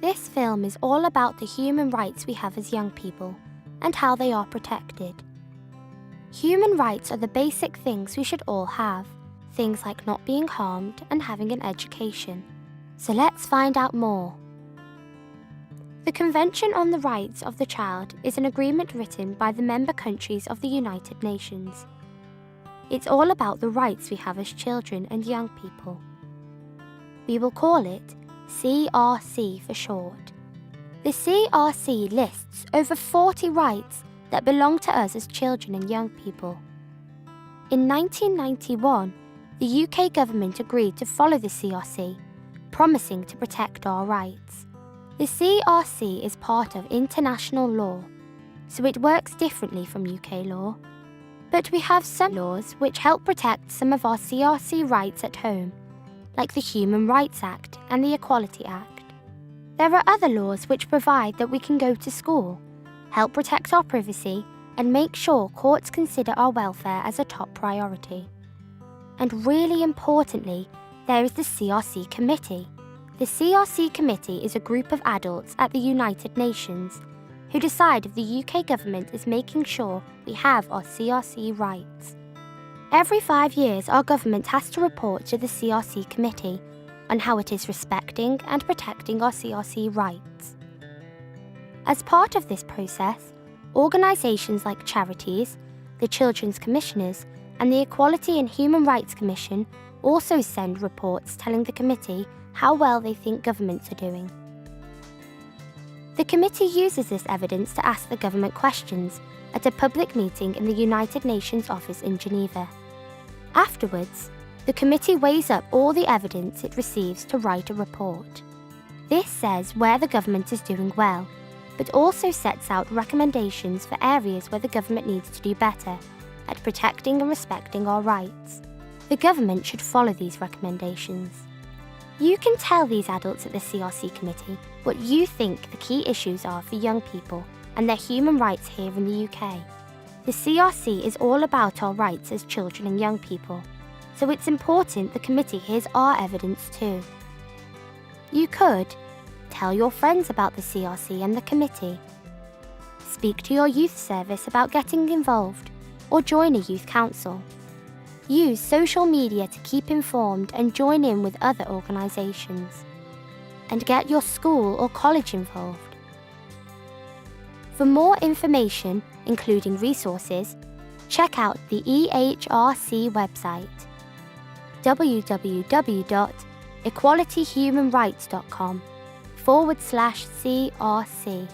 This film is all about the human rights we have as young people and how they are protected. Human rights are the basic things we should all have, things like not being harmed and having an education. So let's find out more. The Convention on the Rights of the Child is an agreement written by the member countries of the United Nations. It's all about the rights we have as children and young people. We will call it CRC for short. The CRC lists over 40 rights that belong to us as children and young people. In 1991, the UK government agreed to follow the CRC, promising to protect our rights. The CRC is part of international law, so it works differently from UK law. But we have some laws which help protect some of our CRC rights at home, like the Human Rights Act and the Equality Act. There are other laws which provide that we can go to school, help protect our privacy, and make sure courts consider our welfare as a top priority. And really importantly, there is the CRC Committee. The CRC Committee is a group of adults at the United Nations who decide if the UK government is making sure we have our CRC rights. Every 5 years, our government has to report to the CRC Committee on how it is respecting and protecting our CRC rights. As part of this process, organisations like charities, the Children's Commissioners, and the Equality and Human Rights Commission also send reports telling the committee how well they think governments are doing. The committee uses this evidence to ask the government questions at a public meeting in the United Nations office in Geneva. Afterwards, the committee weighs up all the evidence it receives to write a report. This says where the government is doing well, but also sets out recommendations for areas where the government needs to do better at protecting and respecting our rights. The government should follow these recommendations. You can tell these adults at the CRC Committee what you think the key issues are for young people and their human rights here in the UK. The CRC is all about our rights as children and young people, so it's important the committee hears our evidence too. You could tell your friends about the CRC and the committee. Speak to your youth service about getting involved, or join a youth council. Use social media to keep informed and join in with other organisations. And get your school or college involved. For more information, including resources, check out the EHRC website, www.equalityhumanrights.com/CRC.